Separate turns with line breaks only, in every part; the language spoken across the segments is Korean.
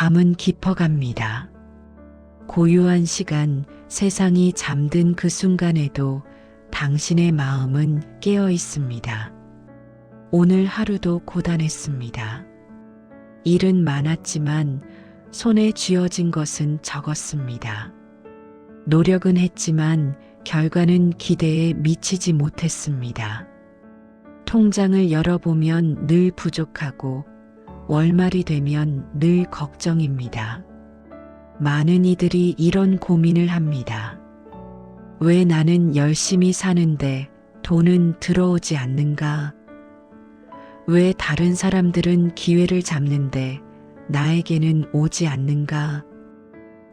밤은 깊어갑니다. 고요한 시간, 세상이 잠든 그 순간에도 당신의 마음은 깨어 있습니다. 오늘 하루도 고단했습니다. 일은 많았지만 손에 쥐어진 것은 적었습니다. 노력은 했지만 결과는 기대에 미치지 못했습니다. 통장을 열어보면 늘 부족하고 월말이 되면 늘 걱정입니다. 많은 이들이 이런 고민을 합니다. 왜 나는 열심히 사는데 돈은 들어오지 않는가? 왜 다른 사람들은 기회를 잡는데 나에게는 오지 않는가?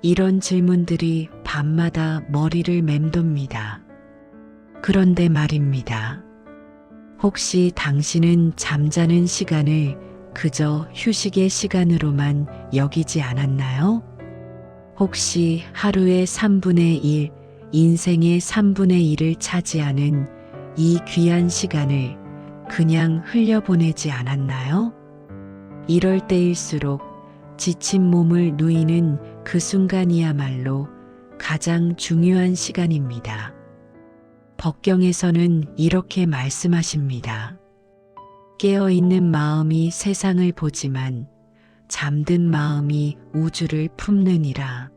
이런 질문들이 밤마다 머리를 맴돕니다. 그런데 말입니다. 혹시 당신은 잠자는 시간을 그저 휴식의 시간으로만 여기지 않았나요? 혹시 하루의 3분의 1, 인생의 3분의 1을 차지하는 이 귀한 시간을 그냥 흘려보내지 않았나요? 이럴 때일수록 지친 몸을 누이는 그 순간이야말로 가장 중요한 시간입니다. 법경에서는 이렇게 말씀하십니다. 깨어있는 마음이 세상을 보지만 잠든 마음이 우주를 품느니라.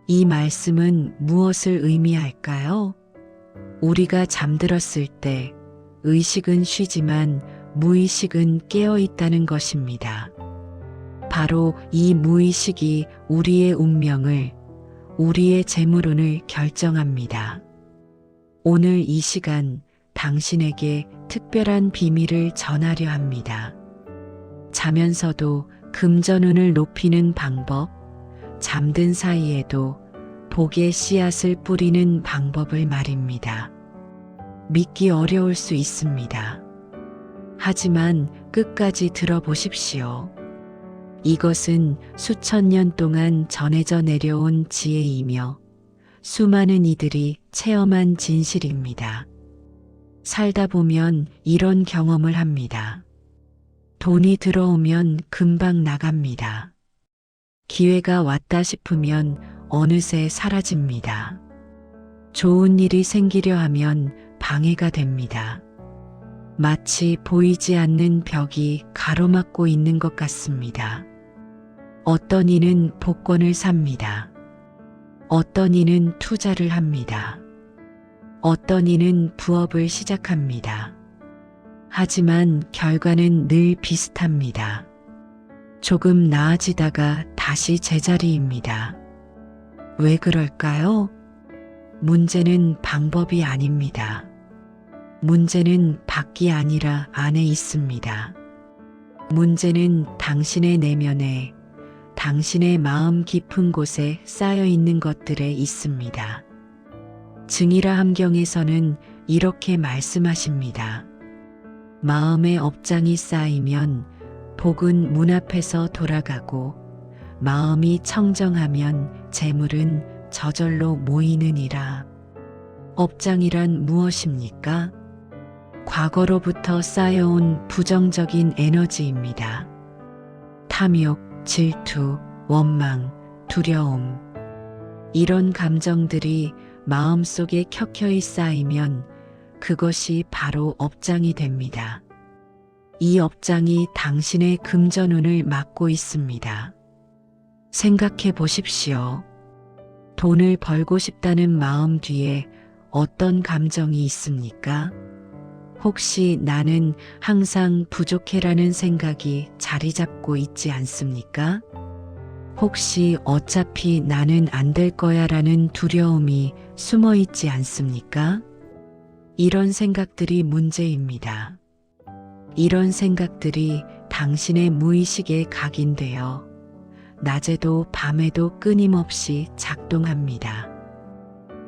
이 말씀은 무엇을 의미할까요? 우리가 잠들었을 때 의식은 쉬지만 무의식은 깨어 있다는 것입니다. 바로 이 무의식이 우리의 운명을, 우리의 재물운을 결정합니다. 오늘 이 시간 당신에게 특별한 비밀을 전하려 합니다. 자면서도 금전운을 높이는 방법, 잠든 사이에도 복의 씨앗을 뿌리는 방법을 말입니다. 믿기 어려울 수 있습니다. 하지만 끝까지 들어보십시오. 이것은 수천 년 동안 전해져 내려온 지혜이며 수많은 이들이 체험한 진실입니다. 살다 보면 이런 경험을 합니다. 돈이 들어오면 금방 나갑니다. 기회가 왔다 싶으면 어느새 사라집니다. 좋은 일이 생기려 하면 방해가 됩니다. 마치 보이지 않는 벽이 가로막고 있는 것 같습니다. 어떤 이는 복권을 삽니다. 어떤 이는 투자를 합니다. 어떤 이는 부업을 시작합니다. 하지만 결과는 늘 비슷합니다. 조금 나아지다가 다시 제자리입니다. 왜 그럴까요? 문제는 방법이 아닙니다. 문제는 밖이 아니라 안에 있습니다. 문제는 당신의 내면에, 당신의 마음 깊은 곳에 쌓여 있는 것들에 있습니다. 증이라 함경에서는 이렇게 말씀하십니다. 마음의 업장이 쌓이면 복은 문 앞에서 돌아가고 마음이 청정하면 재물은 저절로 모이느니라. 업장이란 무엇입니까? 과거로부터 쌓여온 부정적인 에너지입니다. 탐욕, 질투, 원망, 두려움. 이런 감정들이 마음속에 켜켜이 쌓이면 그것이 바로 업장이 됩니다. 이 업장이 당신의 금전운을 막고 있습니다. 생각해 보십시오. 돈을 벌고 싶다는 마음 뒤에 어떤 감정이 있습니까? 혹시 나는 항상 부족해라는 생각이 자리 잡고 있지 않습니까? 혹시 어차피 나는 안 될 거야라는 두려움이 숨어 있지 않습니까? 이런 생각들이 문제입니다. 이런 생각들이 당신의 무의식에 각인되어 낮에도 밤에도 끊임없이 작동합니다.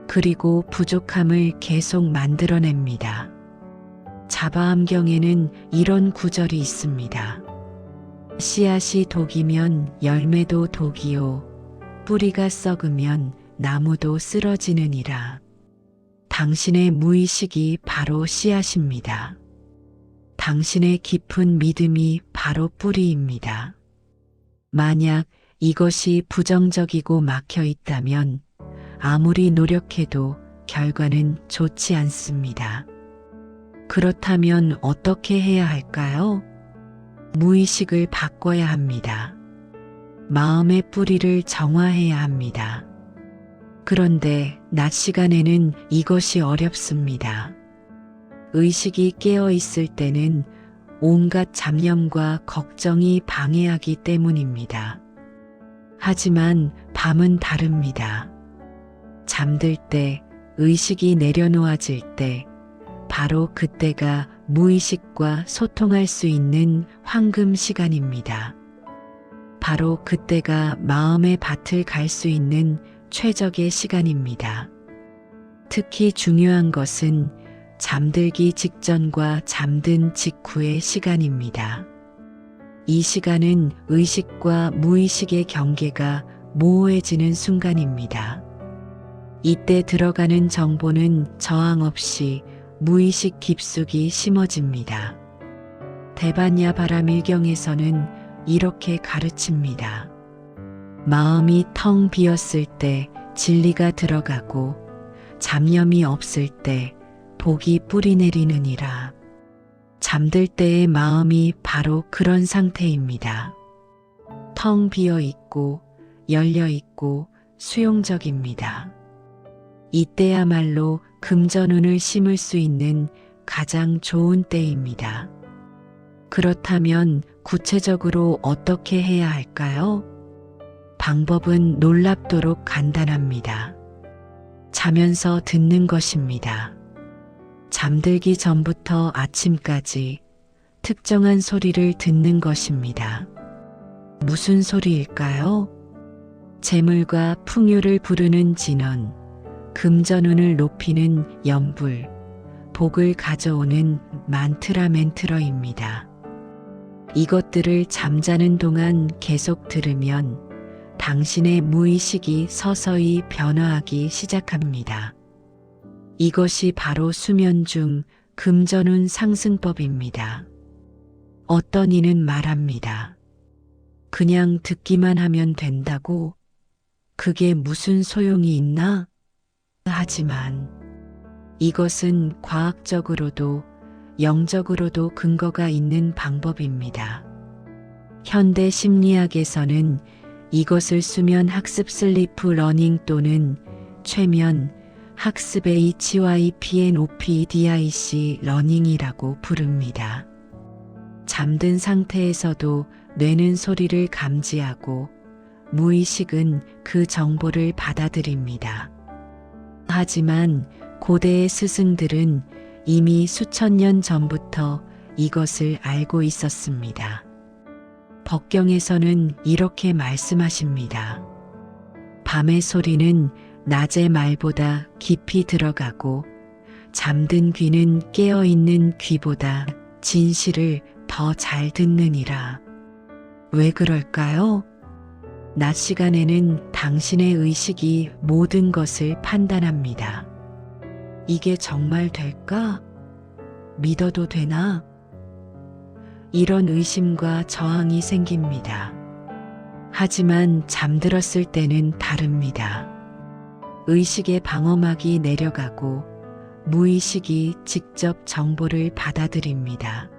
그리고 부족함을 계속 만들어냅니다. 자바암경에는 이런 구절이 있습니다. 씨앗이 독이면 열매도 독이요 뿌리가 썩으면 나무도 쓰러지느니라. 당신의 무의식이 바로 씨앗입니다. 당신의 깊은 믿음이 바로 뿌리입니다. 만약 이것이 부정적이고 막혀 있다면 아무리 노력해도 결과는 좋지 않습니다. 그렇다면 어떻게 해야 할까요? 무의식을 바꿔야 합니다. 마음의 뿌리를 정화해야 합니다. 그런데 낮 시간에는 이것이 어렵습니다. 의식이 깨어 있을 때는 온갖 잡념과 걱정이 방해하기 때문입니다. 하지만 밤은 다릅니다. 잠들 때, 의식이 내려놓아질 때, 바로 그때가 무의식과 소통할 수 있는 황금 시간입니다. 바로 그때가 마음의 밭을 갈 수 있는 최적의 시간입니다. 특히 중요한 것은 잠들기 직전과 잠든 직후의 시간입니다. 이 시간은 의식과 무의식의 경계가 모호해지는 순간입니다. 이때 들어가는 정보는 저항 없이 무의식 깊숙이 심어집니다. 대반야 바라밀경에서는 이렇게 가르칩니다. 마음이 텅 비었을 때 진리가 들어가고 잡념이 없을 때 복이 뿌리내리느니라. 잠들 때의 마음이 바로 그런 상태입니다. 텅 비어 있고 열려 있고 수용적입니다. 이때야말로 금전운을 심을 수 있는 가장 좋은 때입니다. 그렇다면 구체적으로 어떻게 해야 할까요? 방법은 놀랍도록 간단합니다. 자면서 듣는 것입니다. 잠들기 전부터 아침까지 특정한 소리를 듣는 것입니다. 무슨 소리일까요? 재물과 풍요를 부르는 진원, 금전운을 높이는 염불, 복을 가져오는 만트라 멘트러입니다. 이것들을 잠자는 동안 계속 들으면 당신의 무의식이 서서히 변화하기 시작합니다. 이것이 바로 수면 중 금전운 상승법입니다. 어떤 이는 말합니다. 그냥 듣기만 하면 된다고? 그게 무슨 소용이 있나? 하지만 이것은 과학적으로도 영적으로도 근거가 있는 방법입니다. 현대 심리학에서는 이것을 수면 학습 슬리프 러닝 또는 최면 학습의 HYPNOPDIC 러닝이라고 부릅니다. 잠든 상태에서도 뇌는 소리를 감지하고 무의식은 그 정보를 받아들입니다. 하지만 고대의 스승들은 이미 수천 년 전부터 이것을 알고 있었습니다. 법경에서는 이렇게 말씀하십니다. 밤의 소리는 낮의 말보다 깊이 들어가고 잠든 귀는 깨어있는 귀보다 진실을 더 잘 듣느니라. 왜 그럴까요? 낮 시간에는 당신의 의식이 모든 것을 판단합니다. 이게 정말 될까? 믿어도 되나? 이런 의심과 저항이 생깁니다. 하지만 잠들었을 때는 다릅니다. 의식의 방어막이 내려가고 무의식이 직접 정보를 받아들입니다.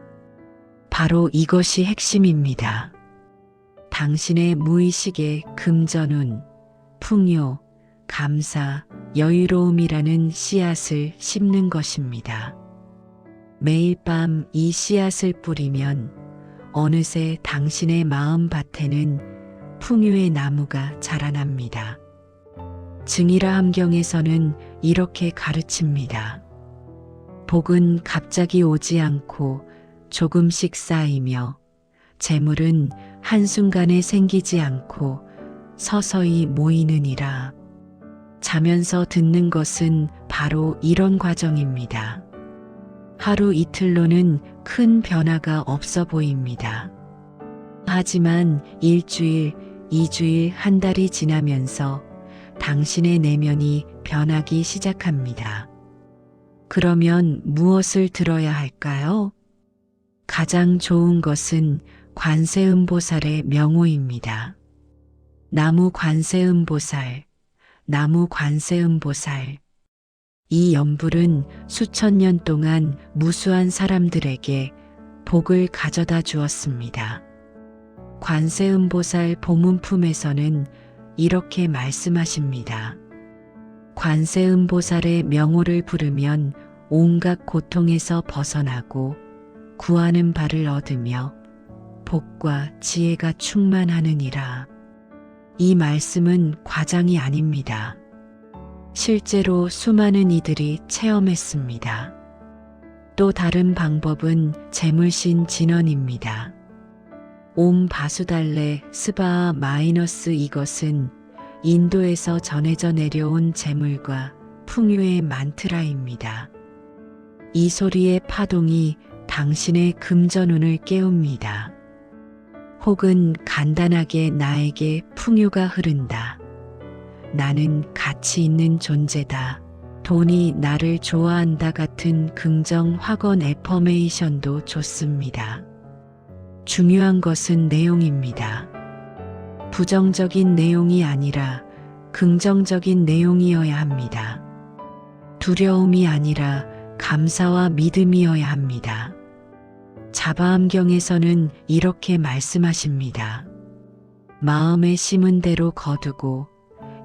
바로 이것이 핵심입니다. 당신의 무의식에 금전운, 풍요, 감사, 여유로움이라는 씨앗을 심는 것입니다. 매일 밤 이 씨앗을 뿌리면 어느새 당신의 마음밭에는 풍요의 나무가 자라납니다. 증이라 함경에서는 이렇게 가르칩니다. 복은 갑자기 오지 않고 조금씩 쌓이며 재물은 한순간에 생기지 않고 서서히 모이느니라. 자면서 듣는 것은 바로 이런 과정입니다. 하루 이틀로는 큰 변화가 없어 보입니다. 하지만 일주일, 2주일, 한 달이 지나면서 당신의 내면이 변하기 시작합니다. 그러면 무엇을 들어야 할까요? 가장 좋은 것은 관세음보살의 명호입니다. 나무 관세음보살, 나무 관세음보살. 이 연불은 수천 년 동안 무수한 사람들에게 복을 가져다 주었습니다. 관세음보살 보문품에서는 이렇게 말씀하십니다. 관세음보살의 명호를 부르면 온갖 고통에서 벗어나고 구하는 바를 얻으며 복과 지혜가 충만하느니라. 이 말씀은 과장이 아닙니다. 실제로 수많은 이들이 체험했습니다. 또 다른 방법은 재물신 진언입니다. 옴 바수달레 스바아 마이너스 이것은 인도에서 전해져 내려온 재물과 풍요의 만트라입니다. 이 소리의 파동이 당신의 금전운을 깨웁니다. 혹은 간단하게 나에게 풍요가 흐른다. 나는 가치 있는 존재다. 돈이 나를 좋아한다 같은 긍정 확언 애퍼메이션도 좋습니다. 중요한 것은 내용입니다. 부정적인 내용이 아니라 긍정적인 내용이어야 합니다. 두려움이 아니라 감사와 믿음이어야 합니다. 자바암경에서는 이렇게 말씀하십니다. 마음에 심은 대로 거두고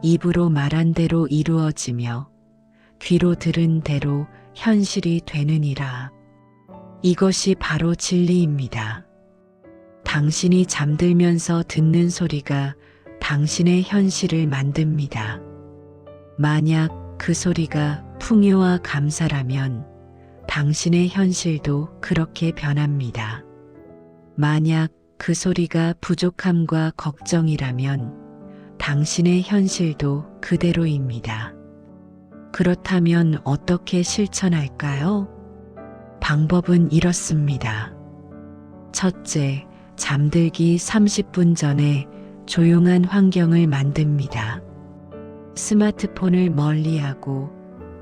입으로 말한 대로 이루어지며 귀로 들은 대로 현실이 되느니라. 이것이 바로 진리입니다. 당신이 잠들면서 듣는 소리가 당신의 현실을 만듭니다. 만약 그 소리가 풍요와 감사라면 당신의 현실도 그렇게 변합니다. 만약 그 소리가 부족함과 걱정이라면 당신의 현실도 그대로입니다. 그렇다면 어떻게 실천할까요? 방법은 이렇습니다. 첫째, 잠들기 30분 전에 조용한 환경을 만듭니다. 스마트폰을 멀리하고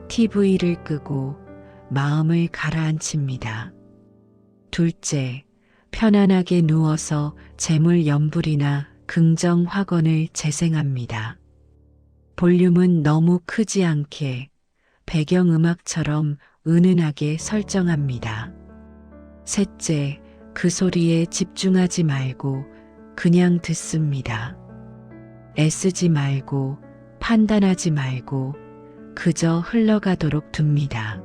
TV를 끄고 마음을 가라앉힙니다. 둘째, 편안하게 누워서 재물 연불이나 긍정 확언을 재생합니다. 볼륨은 너무 크지 않게 배경음악처럼 은은하게 설정합니다. 셋째, 그 소리에 집중하지 말고 그냥 듣습니다. 애쓰지 말고 판단하지 말고 그저 흘러가도록 둡니다.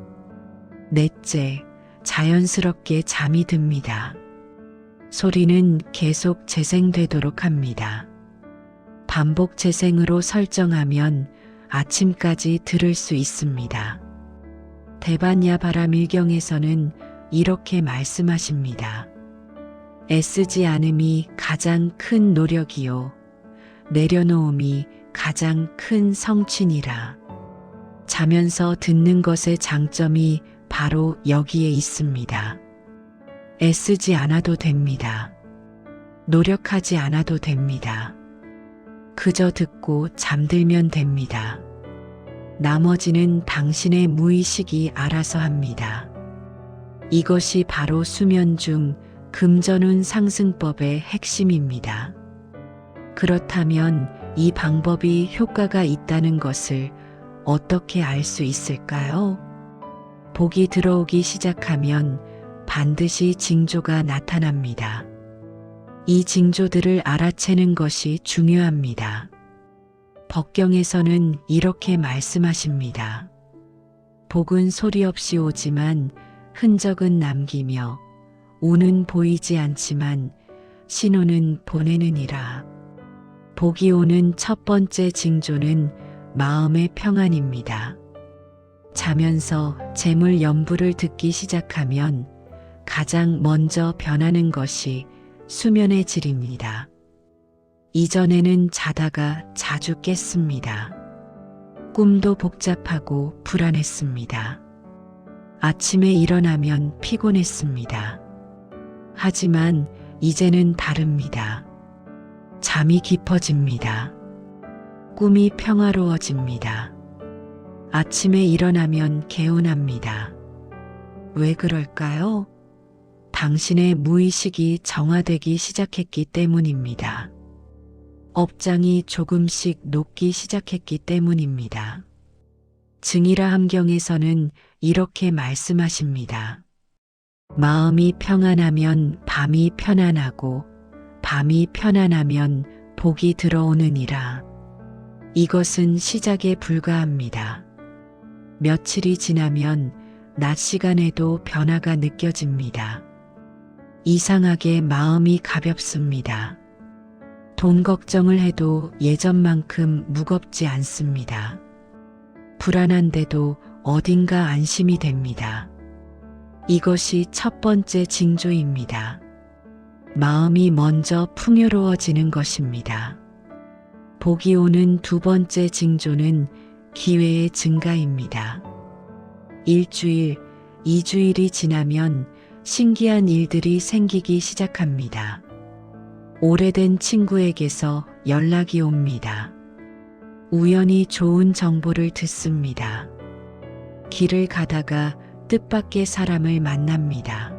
넷째, 자연스럽게 잠이 듭니다. 소리는 계속 재생되도록 합니다. 반복 재생으로 설정하면 아침까지 들을 수 있습니다. 대반야바라밀경에서는 이렇게 말씀하십니다. 애쓰지 않음이 가장 큰 노력이요. 내려놓음이 가장 큰 성취니라. 자면서 듣는 것의 장점이 바로 여기에 있습니다. 애쓰지 않아도 됩니다. 노력하지 않아도 됩니다. 그저 듣고 잠들면 됩니다. 나머지는 당신의 무의식이 알아서 합니다. 이것이 바로 수면 중 금전운 상승법의 핵심입니다. 그렇다면 이 방법이 효과가 있다는 것을 어떻게 알 수 있을까요? 복이 들어오기 시작하면 반드시 징조가 나타납니다. 이 징조들을 알아채는 것이 중요합니다. 법경에서는 이렇게 말씀하십니다. 복은 소리 없이 오지만 흔적은 남기며 오는 보이지 않지만 신호는 보내느니라. 복이 오는 첫 번째 징조는 마음의 평안입니다. 자면서 재물 연불을 듣기 시작하면 가장 먼저 변하는 것이 수면의 질입니다. 이전에는 자다가 자주 깼습니다. 꿈도 복잡하고 불안했습니다. 아침에 일어나면 피곤했습니다. 하지만 이제는 다릅니다. 잠이 깊어집니다. 꿈이 평화로워집니다. 아침에 일어나면 개운합니다. 왜 그럴까요? 당신의 무의식이 정화되기 시작했기 때문입니다. 업장이 조금씩 녹기 시작했기 때문입니다. 증이라 함경에서는 이렇게 말씀하십니다. 마음이 평안하면 밤이 편안하고 밤이 편안하면 복이 들어오느니라. 이것은 시작에 불과합니다. 며칠이 지나면 낮 시간에도 변화가 느껴집니다. 이상하게 마음이 가볍습니다. 돈 걱정을 해도 예전만큼 무겁지 않습니다. 불안한데도 어딘가 안심이 됩니다. 이것이 첫 번째 징조입니다. 마음이 먼저 풍요로워지는 것입니다. 복이 오는 두 번째 징조는 기회의 증가입니다. 일주일, 2주일이 지나면 신기한 일들이 생기기 시작합니다. 오래된 친구에게서 연락이 옵니다. 우연히 좋은 정보를 듣습니다. 길을 가다가 뜻밖의 사람을 만납니다.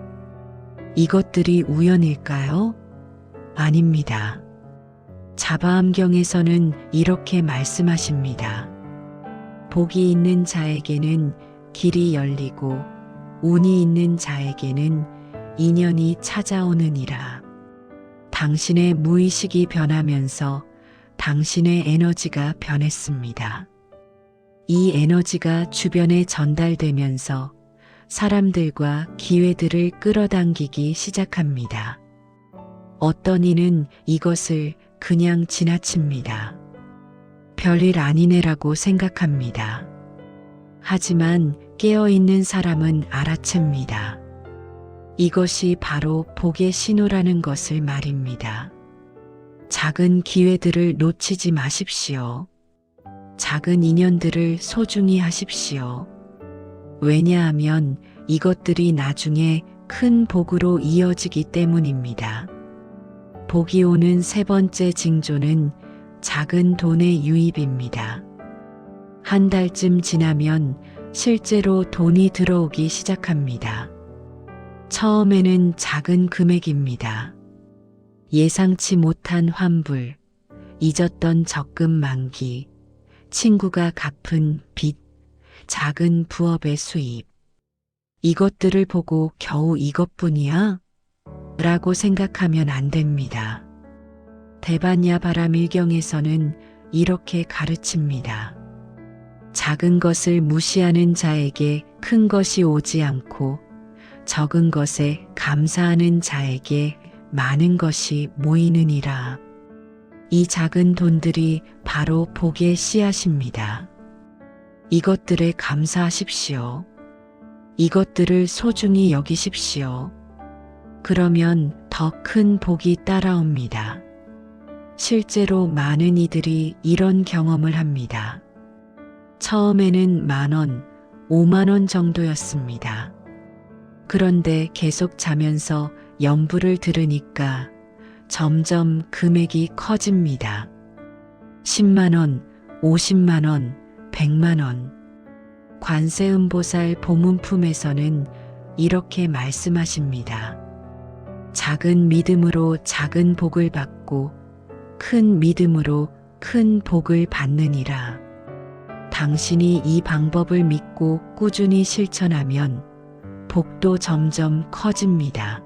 이것들이 우연일까요? 아닙니다. 자바암경에서는 이렇게 말씀하십니다. 복이 있는 자에게는 길이 열리고 운이 있는 자에게는 인연이 찾아오느니라. 당신의 무의식이 변하면서 당신의 에너지가 변했습니다. 이 에너지가 주변에 전달되면서 사람들과 기회들을 끌어당기기 시작합니다. 어떤 이는 이것을 그냥 지나칩니다. 별일 아니네라고 생각합니다. 하지만 깨어있는 사람은 알아챕니다. 이것이 바로 복의 신호라는 것을 말입니다. 작은 기회들을 놓치지 마십시오. 작은 인연들을 소중히 하십시오. 왜냐하면 이것들이 나중에 큰 복으로 이어지기 때문입니다. 복이 오는 세 번째 징조는 작은 돈의 유입입니다. 한 달쯤 지나면 실제로 돈이 들어오기 시작합니다. 처음에는 작은 금액입니다. 예상치 못한 환불, 잊었던 적금 만기, 친구가 갚은 빚, 작은 부업의 수입. 이것들을 보고 겨우 이것뿐이야? 라고 생각하면 안 됩니다. 대반야 바라밀경에서는 이렇게 가르칩니다. 작은 것을 무시하는 자에게 큰 것이 오지 않고 적은 것에 감사하는 자에게 많은 것이 모이느니라. 이 작은 돈들이 바로 복의 씨앗입니다. 이것들에 감사하십시오. 이것들을 소중히 여기십시오. 그러면 더 큰 복이 따라옵니다. 실제로 많은 이들이 이런 경험을 합니다. 처음에는 10,000원, 50,000원 정도였습니다. 그런데 계속 자면서 연부를 들으니까 점점 금액이 커집니다. 100,000원, 500,000원, 100,000원. 관세음보살 보문품에서는 이렇게 말씀하십니다. 작은 믿음으로 작은 복을 받고 큰 믿음으로 큰 복을 받느니라. 당신이 이 방법을 믿고 꾸준히 실천하면 복도 점점 커집니다.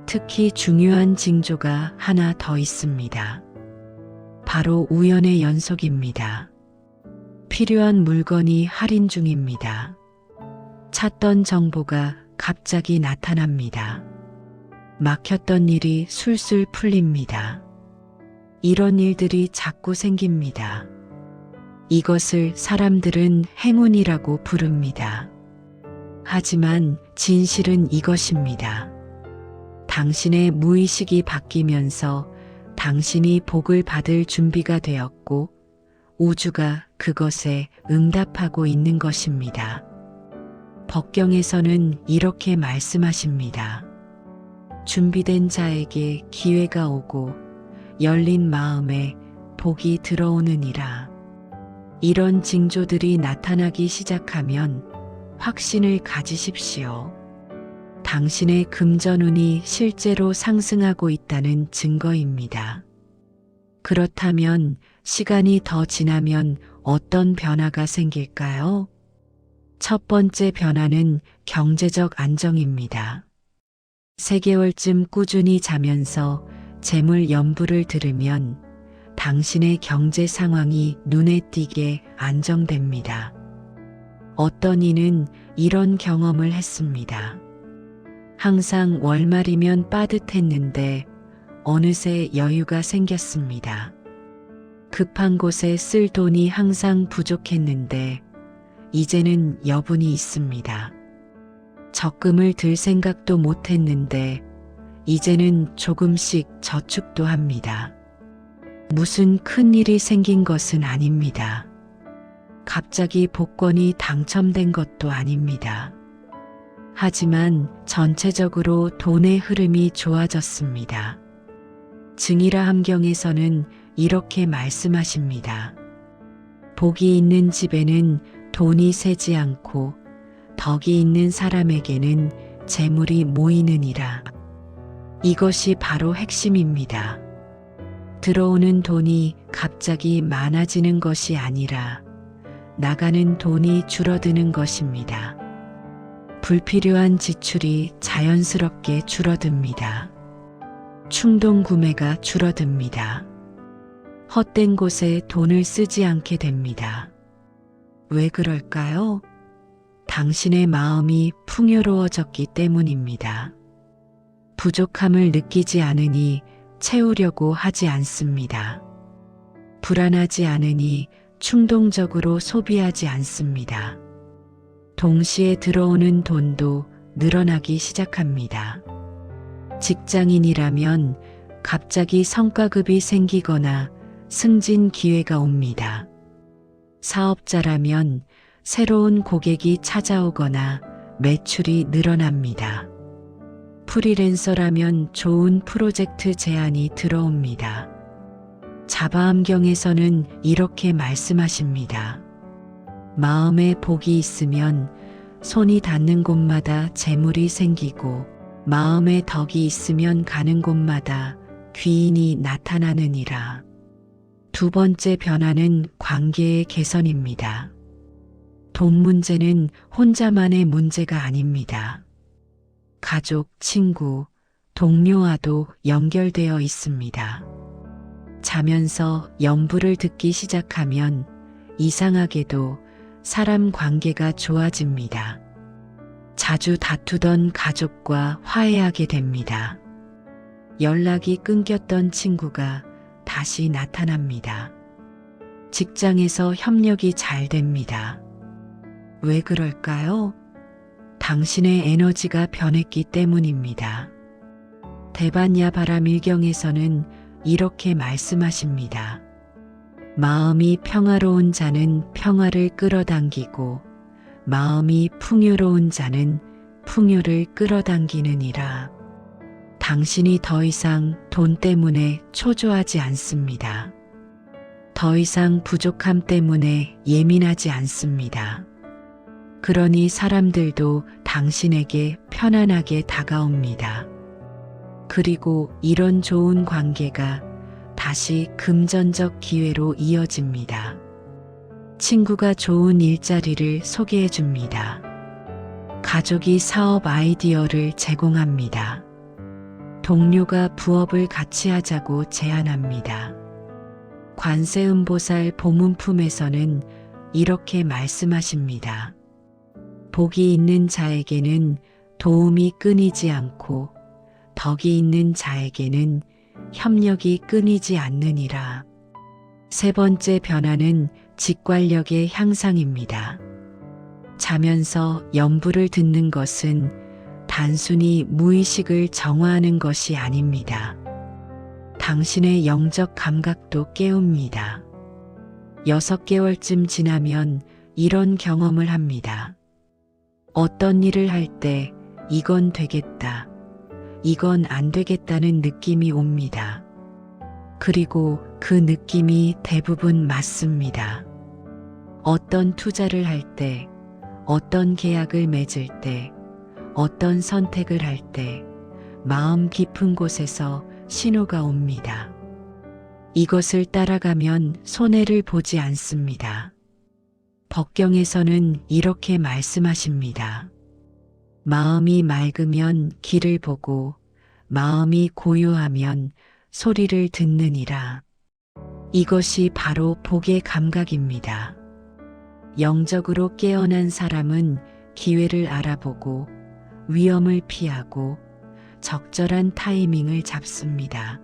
특히 중요한 징조가 하나 더 있습니다. 바로 우연의 연속입니다. 필요한 물건이 할인 중입니다. 찾던 정보가 갑자기 나타납니다. 막혔던 일이 술술 풀립니다. 이런 일들이 자꾸 생깁니다. 이것을 사람들은 행운이라고 부릅니다. 하지만 진실은 이것입니다. 당신의 무의식이 바뀌면서 당신이 복을 받을 준비가 되었고 우주가 그것에 응답하고 있는 것입니다. 법경에서는 이렇게 말씀하십니다. 준비된 자에게 기회가 오고 열린 마음에 복이 들어오느니라. 이런 징조들이 나타나기 시작하면 확신을 가지십시오. 당신의 금전운이 실제로 상승하고 있다는 증거입니다. 그렇다면 시간이 더 지나면 어떤 변화가 생길까요? 첫 번째 변화는 경제적 안정입니다. 3개월쯤 꾸준히 자면서 재물 연부를 들으면 당신의 경제 상황이 눈에 띄게 안정됩니다. 어떤 이는 이런 경험을 했습니다. 항상 월말이면 빠듯했는데 어느새 여유가 생겼습니다. 급한 곳에 쓸 돈이 항상 부족했는데 이제는 여분이 있습니다. 적금을 들 생각도 못했는데 이제는 조금씩 저축도 합니다. 무슨 큰 일이 생긴 것은 아닙니다. 갑자기 복권이 당첨된 것도 아닙니다. 하지만 전체적으로 돈의 흐름이 좋아졌습니다. 증일화 함경에서는 이렇게 말씀하십니다. 복이 있는 집에는 돈이 새지 않고 덕이 있는 사람에게는 재물이 모이느니라. 이것이 바로 핵심입니다. 들어오는 돈이 갑자기 많아지는 것이 아니라 나가는 돈이 줄어드는 것입니다. 불필요한 지출이 자연스럽게 줄어듭니다. 충동 구매가 줄어듭니다. 헛된 곳에 돈을 쓰지 않게 됩니다. 왜 그럴까요? 당신의 마음이 풍요로워졌기 때문입니다. 부족함을 느끼지 않으니 채우려고 하지 않습니다. 불안하지 않으니 충동적으로 소비하지 않습니다. 동시에 들어오는 돈도 늘어나기 시작합니다. 직장인이라면 갑자기 성과급이 생기거나 승진 기회가 옵니다. 사업자라면 새로운 고객이 찾아오거나 매출이 늘어납니다. 프리랜서라면 좋은 프로젝트 제안이 들어옵니다. 자바함경에서는 이렇게 말씀하십니다. 마음에 복이 있으면 손이 닿는 곳마다 재물이 생기고 마음에 덕이 있으면 가는 곳마다 귀인이 나타나느니라. 두 번째 변화는 관계의 개선입니다. 돈 문제는 혼자만의 문제가 아닙니다. 가족, 친구, 동료와도 연결되어 있습니다. 자면서 연부를 듣기 시작하면 이상하게도 사람 관계가 좋아집니다. 자주 다투던 가족과 화해하게 됩니다. 연락이 끊겼던 친구가 다시 나타납니다. 직장에서 협력이 잘 됩니다. 왜 그럴까요? 당신의 에너지가 변했기 때문입니다. 대반야 바라밀경에서는 이렇게 말씀하십니다. 마음이 평화로운 자는 평화를 끌어당기고 마음이 풍요로운 자는 풍요를 끌어당기느니라. 당신이 더 이상 돈 때문에 초조하지 않습니다. 더 이상 부족함 때문에 예민하지 않습니다. 그러니 사람들도 당신에게 편안하게 다가옵니다. 그리고 이런 좋은 관계가 다시 금전적 기회로 이어집니다. 친구가 좋은 일자리를 소개해 줍니다. 가족이 사업 아이디어를 제공합니다. 동료가 부업을 같이 하자고 제안합니다. 관세음보살 보문품에서는 이렇게 말씀하십니다. 복이 있는 자에게는 도움이 끊이지 않고 덕이 있는 자에게는 협력이 끊이지 않느니라. 세 번째 변화는 직관력의 향상입니다. 자면서 연부를 듣는 것은 단순히 무의식을 정화하는 것이 아닙니다. 당신의 영적 감각도 깨웁니다. 6개월쯤 지나면 이런 경험을 합니다. 어떤 일을 할 때 이건 되겠다, 이건 안 되겠다는 느낌이 옵니다. 그리고 그 느낌이 대부분 맞습니다. 어떤 투자를 할 때, 어떤 계약을 맺을 때, 어떤 선택을 할 때 마음 깊은 곳에서 신호가 옵니다. 이것을 따라가면 손해를 보지 않습니다. 법경에서는 이렇게 말씀하십니다. 마음이 맑으면 길을 보고 마음이 고요하면 소리를 듣느니라. 이것이 바로 복의 감각입니다. 영적으로 깨어난 사람은 기회를 알아보고 위험을 피하고 적절한 타이밍을 잡습니다.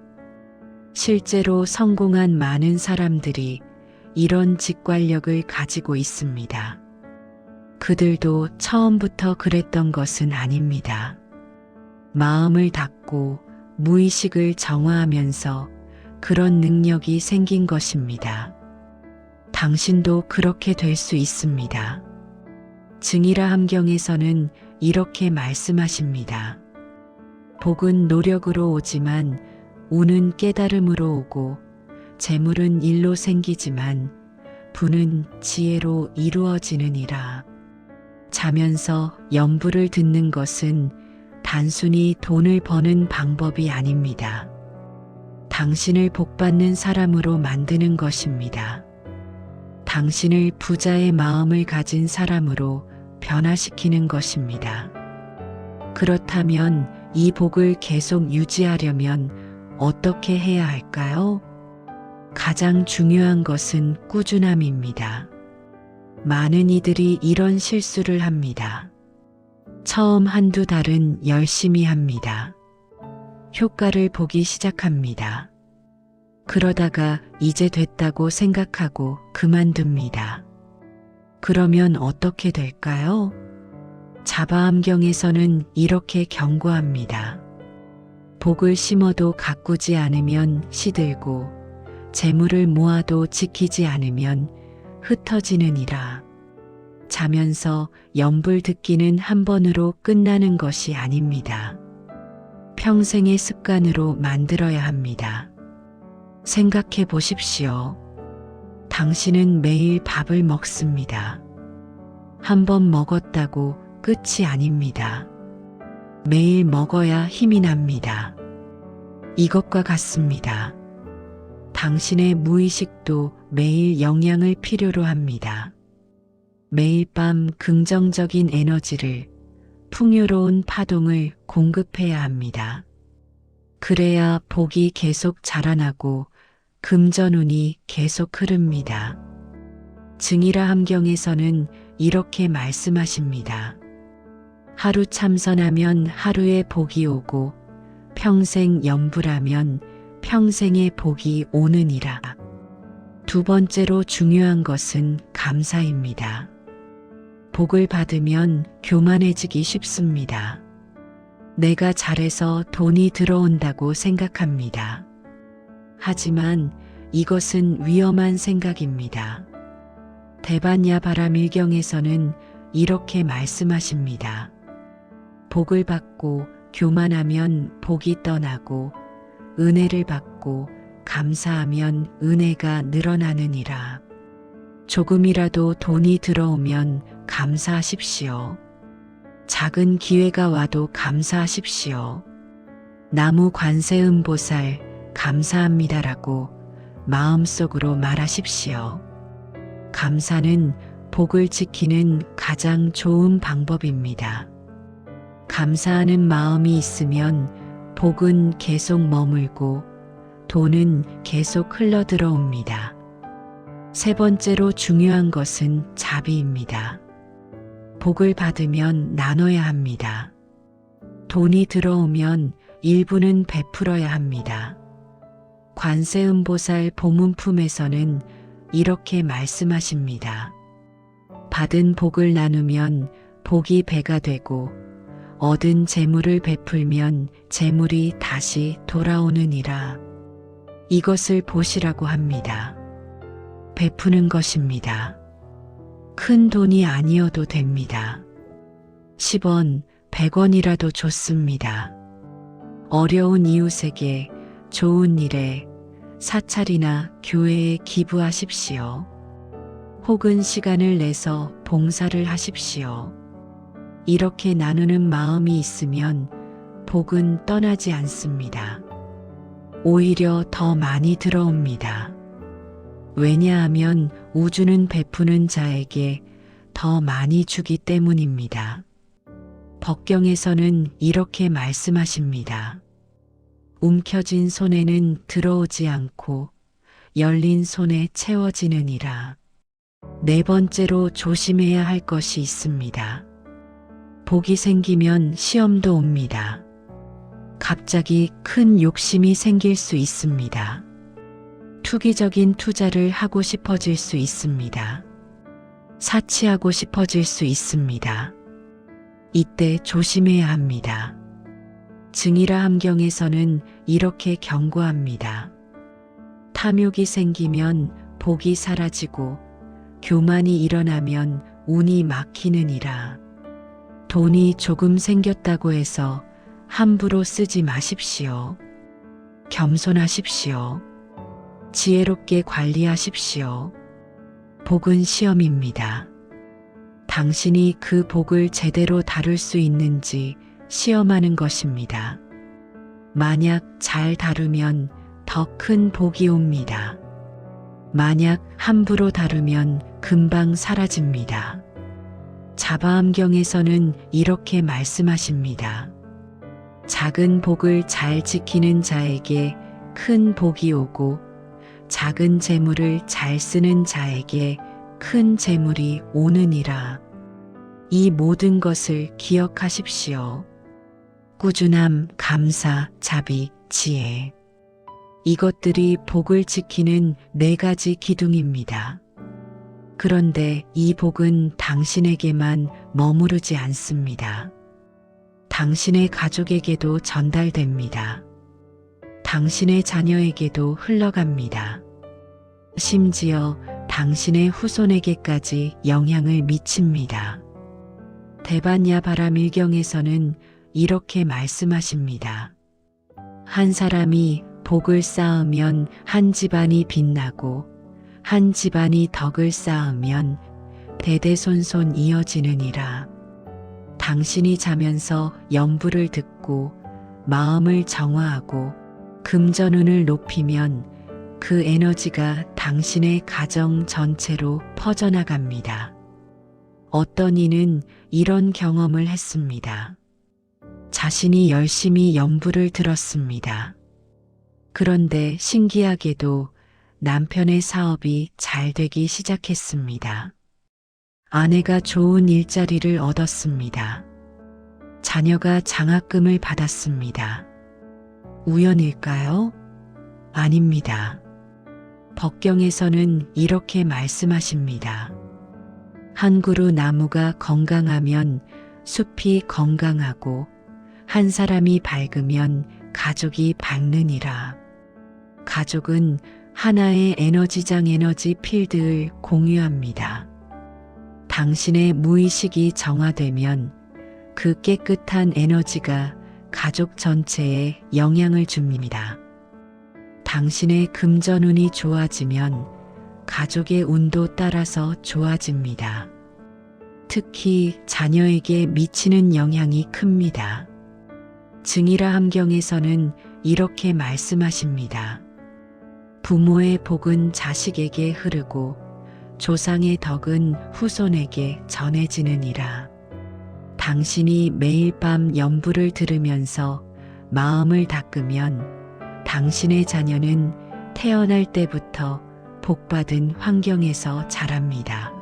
실제로 성공한 많은 사람들이 이런 직관력을 가지고 있습니다. 그들도 처음부터 그랬던 것은 아닙니다. 마음을 닫고 무의식을 정화하면서 그런 능력이 생긴 것입니다. 당신도 그렇게 될 수 있습니다. 증이라 함경에서는 이렇게 말씀하십니다. 복은 노력으로 오지만 운은 깨달음으로 오고 재물은 일로 생기지만 부는 지혜로 이루어지느니라. 자면서 연부를 듣는 것은 단순히 돈을 버는 방법이 아닙니다. 당신을 복받는 사람으로 만드는 것입니다. 당신을 부자의 마음을 가진 사람으로 변화시키는 것입니다. 그렇다면 이 복을 계속 유지하려면 어떻게 해야 할까요? 가장 중요한 것은 꾸준함입니다. 많은 이들이 이런 실수를 합니다. 처음 한두 달은 열심히 합니다. 효과를 보기 시작합니다. 그러다가 이제 됐다고 생각하고 그만둡니다. 그러면 어떻게 될까요? 자바암경에서는 이렇게 경고합니다. 복을 심어도 가꾸지 않으면 시들고 재물을 모아도 지키지 않으면 흩어지느니라. 자면서 연불 듣기는 한 번으로 끝나는 것이 아닙니다. 평생의 습관으로 만들어야 합니다. 생각해 보십시오. 당신은 매일 밥을 먹습니다. 한 번 먹었다고 끝이 아닙니다. 매일 먹어야 힘이 납니다. 이것과 같습니다. 당신의 무의식도 매일 영양을 필요로 합니다. 매일 밤 긍정적인 에너지를, 풍요로운 파동을 공급해야 합니다. 그래야 복이 계속 자라나고 금전운이 계속 흐릅니다. 증이라 함경에서는 이렇게 말씀하십니다. 하루 참선하면 하루의 복이 오고 평생 염불하면 평생의 복이 오느니라. 두 번째로 중요한 것은 감사입니다. 복을 받으면 교만해지기 쉽습니다. 내가 잘해서 돈이 들어온다고 생각합니다. 하지만 이것은 위험한 생각입니다. 대반야바라밀경에서는 이렇게 말씀하십니다. 복을 받고 교만하면 복이 떠나고 은혜를 받고 감사하면 은혜가 늘어나느니라. 조금이라도 돈이 들어오면 감사하십시오. 작은 기회가 와도 감사하십시오. 나무 관세음보살 감사합니다라고 마음속으로 말하십시오. 감사는 복을 지키는 가장 좋은 방법입니다. 감사하는 마음이 있으면 복은 계속 머물고 돈은 계속 흘러들어옵니다. 세 번째로 중요한 것은 자비입니다. 복을 받으면 나눠야 합니다. 돈이 들어오면 일부는 베풀어야 합니다. 관세음보살 보문품에서는 이렇게 말씀하십니다. 받은 복을 나누면 복이 배가 되고 얻은 재물을 베풀면 재물이 다시 돌아오느니라. 이것을 보시라고 합니다. 베푸는 것입니다. 큰 돈이 아니어도 됩니다. 10원, 100원이라도 좋습니다. 어려운 이웃에게, 좋은 일에, 사찰이나 교회에 기부하십시오. 혹은 시간을 내서 봉사를 하십시오. 이렇게 나누는 마음이 있으면 복은 떠나지 않습니다. 오히려 더 많이 들어옵니다. 왜냐하면 우주는 베푸는 자에게 더 많이 주기 때문입니다. 법경에서는 이렇게 말씀하십니다. 움켜진 손에는 들어오지 않고 열린 손에 채워지느니라. 네 번째로 조심해야 할 것이 있습니다. 복이 생기면 시험도 옵니다. 갑자기 큰 욕심이 생길 수 있습니다. 투기적인 투자를 하고 싶어질 수 있습니다. 사치하고 싶어질 수 있습니다. 이때 조심해야 합니다. 증이라 함경에서는 이렇게 경고합니다. 탐욕이 생기면 복이 사라지고 교만이 일어나면 운이 막히느니라. 돈이 조금 생겼다고 해서 함부로 쓰지 마십시오. 겸손하십시오. 지혜롭게 관리하십시오. 복은 시험입니다. 당신이 그 복을 제대로 다룰 수 있는지 시험하는 것입니다. 만약 잘 다루면 더 큰 복이 옵니다. 만약 함부로 다루면 금방 사라집니다. 자바암경에서는 이렇게 말씀하십니다. 작은 복을 잘 지키는 자에게 큰 복이 오고 작은 재물을 잘 쓰는 자에게 큰 재물이 오느니라. 이 모든 것을 기억하십시오. 꾸준함, 감사, 자비, 지혜. 이것들이 복을 지키는 4가지 기둥입니다. 그런데 이 복은 당신에게만 머무르지 않습니다. 당신의 가족에게도 전달됩니다. 당신의 자녀에게도 흘러갑니다. 심지어 당신의 후손에게까지 영향을 미칩니다. 데반야바라밀경에서는 이렇게 말씀하십니다. 한 사람이 복을 쌓으면 한 집안이 빛나고 한 집안이 덕을 쌓으면 대대손손 이어지느니라. 당신이 자면서 연부를 듣고 마음을 정화하고 금전운을 높이면 그 에너지가 당신의 가정 전체로 퍼져나갑니다. 어떤 이는 이런 경험을 했습니다. 자신이 열심히 연부를 들었습니다. 그런데 신기하게도 남편의 사업이 잘 되기 시작했습니다. 아내가 좋은 일자리를 얻었습니다. 자녀가 장학금을 받았습니다. 우연일까요? 아닙니다. 법경에서는 이렇게 말씀하십니다. 한 그루 나무가 건강하면 숲이 건강하고 한 사람이 밝으면 가족이 밝느니라. 가족은 하나의 에너지장 에너지 필드를 공유합니다. 당신의 무의식이 정화되면 그 깨끗한 에너지가 가족 전체에 영향을 줍니다. 당신의 금전운이 좋아지면 가족의 운도 따라서 좋아집니다. 특히 자녀에게 미치는 영향이 큽니다. 증이라 함경에서는 이렇게 말씀하십니다. 부모의 복은 자식에게 흐르고 조상의 덕은 후손에게 전해지느니라. 당신이 매일 밤 연부를 들으면서 마음을 닦으면 당신의 자녀는 태어날 때부터 복받은 환경에서 자랍니다.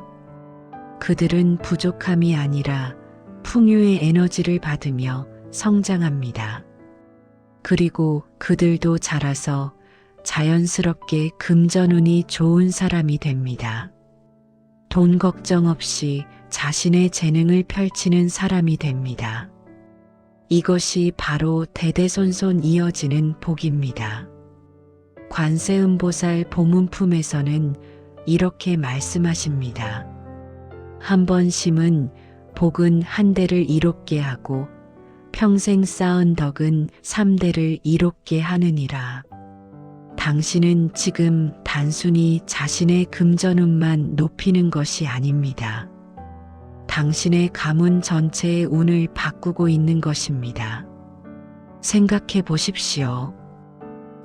그들은 부족함이 아니라 풍요의 에너지를 받으며 성장합니다. 그리고 그들도 자라서 자연스럽게 금전운이 좋은 사람이 됩니다. 돈 걱정 없이 자신의 재능을 펼치는 사람이 됩니다. 이것이 바로 대대손손 이어지는 복입니다. 관세음보살 보문품에서는 이렇게 말씀하십니다. 한 번 심은 복은 한 대를 이롭게 하고 평생 쌓은 덕은 3대를 이롭게 하느니라. 당신은 지금 단순히 자신의 금전운만 높이는 것이 아닙니다. 당신의 가문 전체의 운을 바꾸고 있는 것입니다. 생각해 보십시오.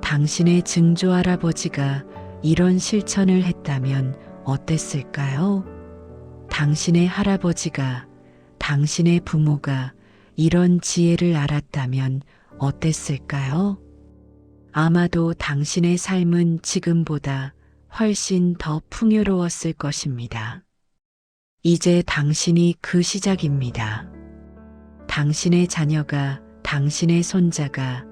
당신의 증조 할아버지가 이런 실천을 했다면 어땠을까요? 당신의 할아버지가, 당신의 부모가 이런 지혜를 알았다면 어땠을까요? 아마도 당신의 삶은 지금보다 훨씬 더 풍요로웠을 것입니다. 이제 당신이 그 시작입니다. 당신의 자녀가, 당신의 손자가,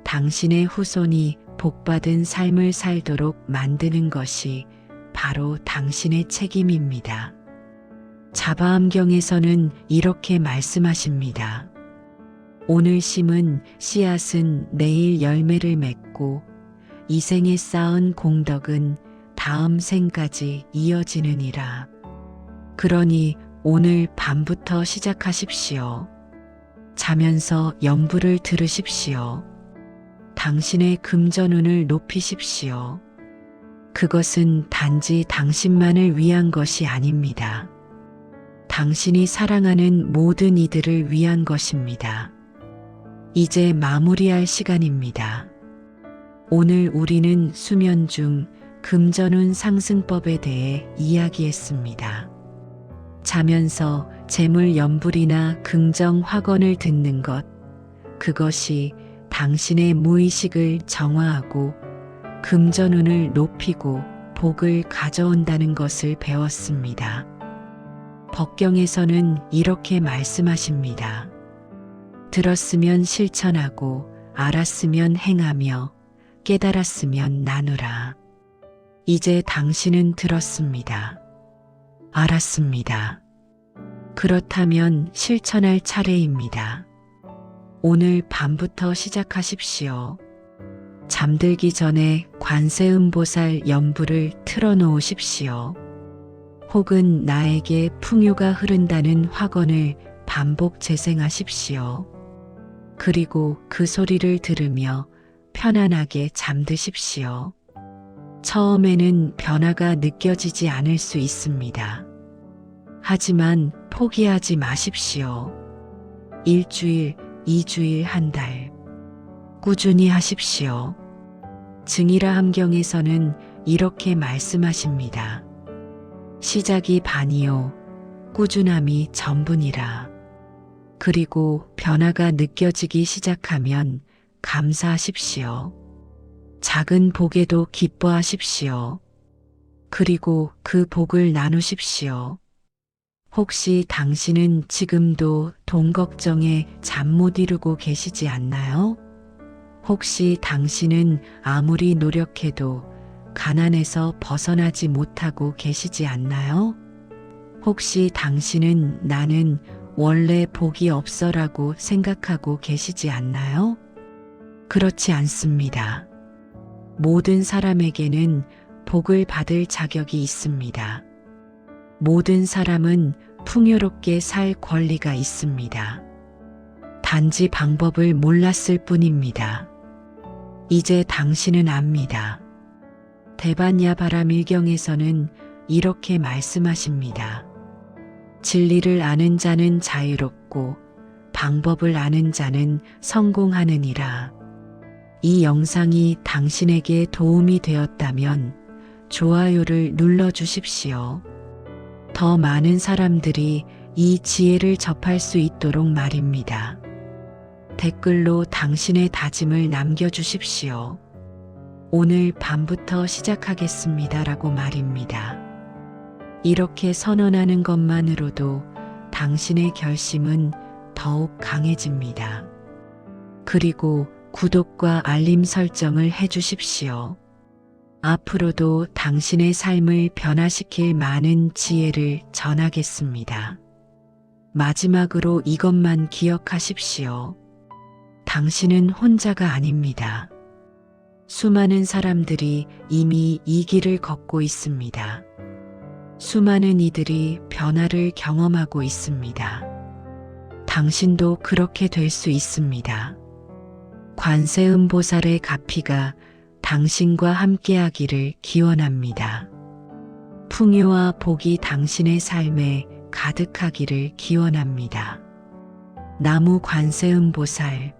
당신의 후손이 복받은 삶을 살도록 만드는 것이 바로 당신의 책임입니다. 자바암경에서는 이렇게 말씀하십니다. 오늘 심은 씨앗은 내일 열매를 맺고 이 생에 쌓은 공덕은 다음 생까지 이어지느니라. 그러니 오늘 밤부터 시작하십시오. 자면서 연부를 들으십시오. 당신의 금전운을 높이십시오. 그것은 단지 당신만을 위한 것이 아닙니다. 당신이 사랑하는 모든 이들을 위한 것입니다. 이제 마무리할 시간입니다. 오늘 우리는 수면 중 금전운 상승법에 대해 이야기했습니다. 자면서 재물 연불이나 긍정 화건을 듣는 것, 그것이 당신의 무의식을 정화하고 금전운을 높이고 복을 가져온다는 것을 배웠습니다. 법경에서는 이렇게 말씀하십니다. 들었으면 실천하고 알았으면 행하며 깨달았으면 나누라. 이제 당신은 들었습니다. 알았습니다. 그렇다면 실천할 차례입니다. 오늘 밤부터 시작하십시오. 잠들기 전에 관세음보살 연부를 틀어놓으십시오. 혹은 나에게 풍요가 흐른다는 화건을 반복 재생하십시오. 그리고 그 소리를 들으며 편안하게 잠드십시오. 처음에는 변화가 느껴지지 않을 수 있습니다. 하지만 포기하지 마십시오. 일주일, 2주일, 한 달. 꾸준히 하십시오. 증이라 함경에서는 이렇게 말씀하십니다. 시작이 반이요, 꾸준함이 전부니라. 그리고 변화가 느껴지기 시작하면 감사하십시오. 작은 복에도 기뻐하십시오. 그리고 그 복을 나누십시오. 혹시 당신은 지금도 돈 걱정에 잠 못 이루고 계시지 않나요? 혹시 당신은 아무리 노력해도 가난에서 벗어나지 못하고 계시지 않나요? 혹시 당신은 나는 원래 복이 없어라고 생각하고 계시지 않나요? 그렇지 않습니다. 모든 사람에게는 복을 받을 자격이 있습니다. 모든 사람은 풍요롭게 살 권리가 있습니다. 단지 방법을 몰랐을 뿐입니다. 이제 당신은 압니다. 대반야바라밀경에서는 이렇게 말씀하십니다. 진리를 아는 자는 자유롭고 방법을 아는 자는 성공하느니라. 이 영상이 당신에게 도움이 되었다면 좋아요를 눌러주십시오. 더 많은 사람들이 이 지혜를 접할 수 있도록 말입니다. 댓글로 당신의 다짐을 남겨주십시오. 오늘 밤부터 시작하겠습니다 라고 말입니다. 이렇게 선언하는 것만으로도 당신의 결심은 더욱 강해집니다. 그리고 구독과 알림 설정을 해주십시오. 앞으로도 당신의 삶을 변화시킬 많은 지혜를 전하겠습니다. 마지막으로 이것만 기억하십시오. 당신은 혼자가 아닙니다. 수많은 사람들이 이미 이 길을 걷고 있습니다. 수많은 이들이 변화를 경험하고 있습니다. 당신도 그렇게 될 수 있습니다. 관세음보살의 가피가 당신과 함께하기를 기원합니다. 풍요와 복이 당신의 삶에 가득하기를 기원합니다. 나무 관세음보살